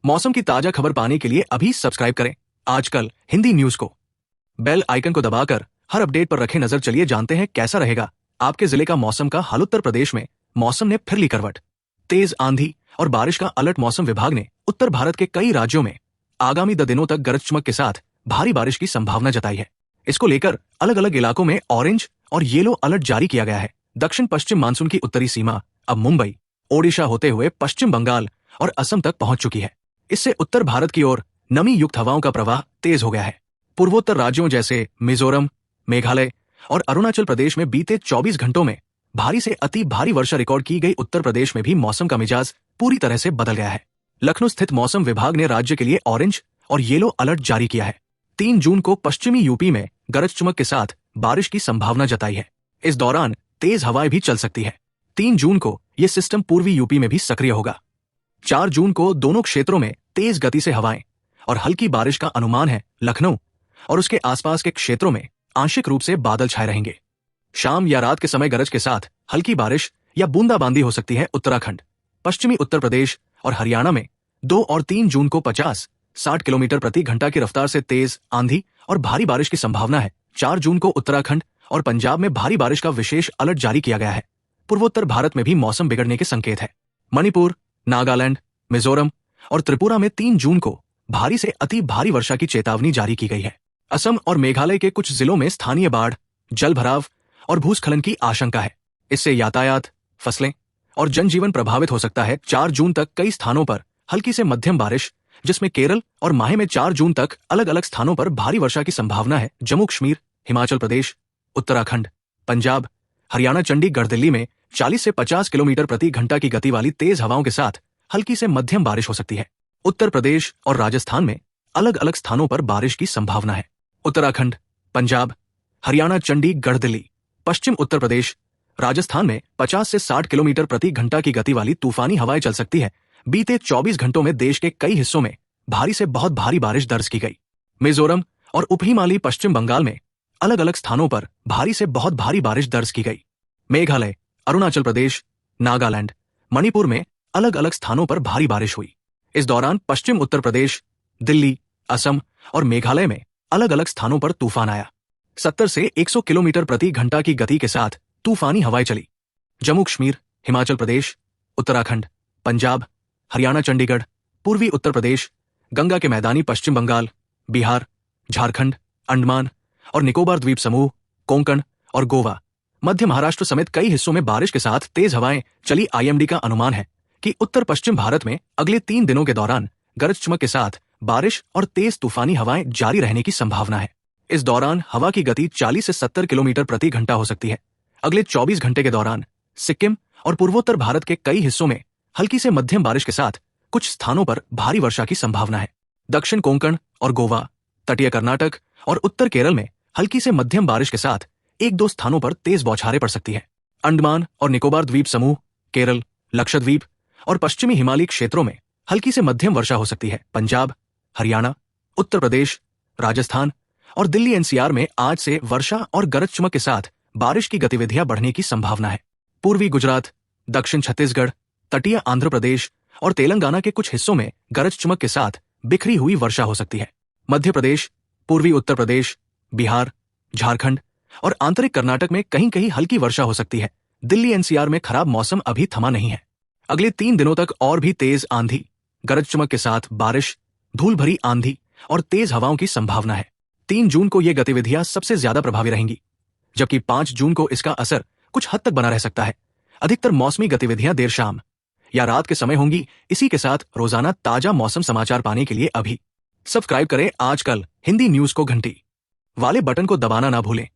मौसम की ताजा खबर पाने के लिए अभी सब्सक्राइब करें आजकल हिंदी न्यूज को। बेल आइकन को दबाकर हर अपडेट पर रखें नजर। चलिए जानते हैं कैसा रहेगा आपके जिले का मौसम का हाल। उत्तर प्रदेश में मौसम ने फिर ली करवट। तेज आंधी और बारिश का अलर्ट। मौसम विभाग ने उत्तर भारत के कई राज्यों में आगामी 2 दिनों तक गरज चमक के साथ भारी बारिश की संभावना जताई है। इसको लेकर अलग अलग इलाकों में ऑरेंज और येलो अलर्ट जारी किया गया है। दक्षिण पश्चिम मानसून की उत्तरी सीमा अब मुंबई, ओडिशा होते हुए पश्चिम बंगाल और असम तक पहुंच चुकी है। इससे उत्तर भारत की ओर नमी युक्त हवाओं का प्रवाह तेज हो गया है। पूर्वोत्तर राज्यों जैसे मिजोरम, मेघालय और अरुणाचल प्रदेश में बीते 24 घंटों में भारी से अति भारी वर्षा रिकॉर्ड की गई। उत्तर प्रदेश में भी मौसम का मिजाज पूरी तरह से बदल गया है। लखनऊ स्थित मौसम विभाग ने राज्य के लिए ऑरेंज और येलो अलर्ट जारी किया है। 3 जून को पश्चिमी यूपी में गरज चमक के साथ बारिश की संभावना जताई है। इस दौरान तेज हवाएं भी चल सकती है। 3 जून को यह सिस्टम पूर्वी यूपी में भी सक्रिय होगा। 4 जून को दोनों क्षेत्रों में तेज गति से हवाएं और हल्की बारिश का अनुमान है। लखनऊ और उसके आसपास के क्षेत्रों में आंशिक रूप से बादल छाए रहेंगे। शाम या रात के समय गरज के साथ हल्की बारिश या बूंदाबांदी हो सकती है। उत्तराखंड, पश्चिमी उत्तर प्रदेश और हरियाणा में 2 और 3 जून को 50-60 किलोमीटर प्रति घंटा की रफ्तार से तेज आंधी और भारी बारिश की संभावना है। 4 जून को उत्तराखंड और पंजाब में भारी बारिश का विशेष अलर्ट जारी किया गया है। पूर्वोत्तर भारत में भी मौसम बिगड़ने के संकेत है। मणिपुर, नागालैंड, मिजोरम और त्रिपुरा में 3 जून को भारी से अति भारी वर्षा की चेतावनी जारी की गई है। असम और मेघालय के कुछ जिलों में स्थानीय बाढ़, जल भराव और भूस्खलन की आशंका है। इससे यातायात, फसलें और जनजीवन प्रभावित हो सकता है। 4 जून तक कई स्थानों पर हल्की से मध्यम बारिश, जिसमें केरल और माहे में 4 जून तक अलग अलग स्थानों पर भारी वर्षा की संभावना है। जम्मू कश्मीर, हिमाचल प्रदेश, उत्तराखंड, पंजाब, हरियाणा, चंडीगढ़, दिल्ली में 40 से 50 किलोमीटर प्रति घंटा की गति वाली तेज हवाओं के साथ हल्की से मध्यम बारिश हो सकती है। उत्तर प्रदेश और राजस्थान में अलग अलग स्थानों पर बारिश की संभावना है। उत्तराखंड, पंजाब, हरियाणा, चंडीगढ़, दिल्ली, पश्चिम उत्तर प्रदेश, राजस्थान में 50 से 60 किलोमीटर प्रति घंटा की गति वाली तूफानी हवाएं चल सकती है। बीते 24 घंटों में देश के कई हिस्सों में भारी से बहुत भारी बारिश दर्ज की गई। मिजोरम और उपहिमालयी पश्चिम बंगाल में अलग अलग स्थानों पर भारी से बहुत भारी बारिश दर्ज की गई। मेघालय, अरुणाचल प्रदेश, नागालैंड, मणिपुर में अलग अलग स्थानों पर भारी बारिश हुई। इस दौरान पश्चिम उत्तर प्रदेश, दिल्ली, असम और मेघालय में अलग अलग स्थानों पर तूफान आया। 70 से 100 किलोमीटर प्रति घंटा की गति के साथ तूफानी हवाएं चली। जम्मू कश्मीर, हिमाचल प्रदेश, उत्तराखंड, पंजाब, हरियाणा, चंडीगढ़, पूर्वी उत्तर प्रदेश, गंगा के मैदानी पश्चिम बंगाल, बिहार, झारखंड, अंडमान और निकोबार द्वीप समूह, कोंकण और गोवा, मध्य महाराष्ट्र समेत कई हिस्सों में बारिश के साथ तेज हवाएं चली। आईएमडी का अनुमान है कि उत्तर पश्चिम भारत में अगले 3 दिनों के दौरान गरज चमक के साथ बारिश और तेज तूफानी हवाएं जारी रहने की संभावना है। इस दौरान हवा की गति 40 से 70 किलोमीटर प्रति घंटा हो सकती है। अगले 24 घंटे के दौरान सिक्किम और पूर्वोत्तर भारत के कई हिस्सों में हल्की से मध्यम बारिश के साथ कुछ स्थानों पर भारी वर्षा की संभावना है। दक्षिण कोंकण और गोवा, तटीय कर्नाटक और उत्तर केरल में हल्की से मध्यम बारिश के साथ 1-2 स्थानों पर तेज बौछारें पड़ सकती है। अंडमान और निकोबार द्वीप समूह, केरल, लक्षद्वीप और पश्चिमी हिमालयी क्षेत्रों में हल्की से मध्यम वर्षा हो सकती है। पंजाब, हरियाणा, उत्तर प्रदेश, राजस्थान और दिल्ली एनसीआर में आज से वर्षा और गरज चमक के साथ बारिश की गतिविधियां बढ़ने की संभावना है। पूर्वी गुजरात, दक्षिण छत्तीसगढ़, तटीय आंध्र प्रदेश और तेलंगाना के कुछ हिस्सों में गरज चमक के साथ बिखरी हुई वर्षा हो सकती है। मध्य प्रदेश, पूर्वी उत्तर प्रदेश, बिहार, झारखंड और आंतरिक कर्नाटक में कहीं कहीं हल्की वर्षा हो सकती है। दिल्ली एनसीआर में खराब मौसम अभी थमा नहीं है। अगले 3 दिनों तक और भी तेज आंधी, गरज चमक के साथ बारिश, धूल भरी आंधी और तेज हवाओं की संभावना है। 3 जून को ये गतिविधियां सबसे ज्यादा प्रभावी रहेंगी, जबकि 5 जून को इसका असर कुछ हद तक बना रह सकता है। अधिकतर मौसमी गतिविधियां देर शाम या रात के समय होंगी। इसी के साथ रोजाना ताजा मौसम समाचार पाने के लिए अभी सब्सक्राइब करें आजकल हिंदी न्यूज को। घंटी वाले बटन को दबाना ना भूलें।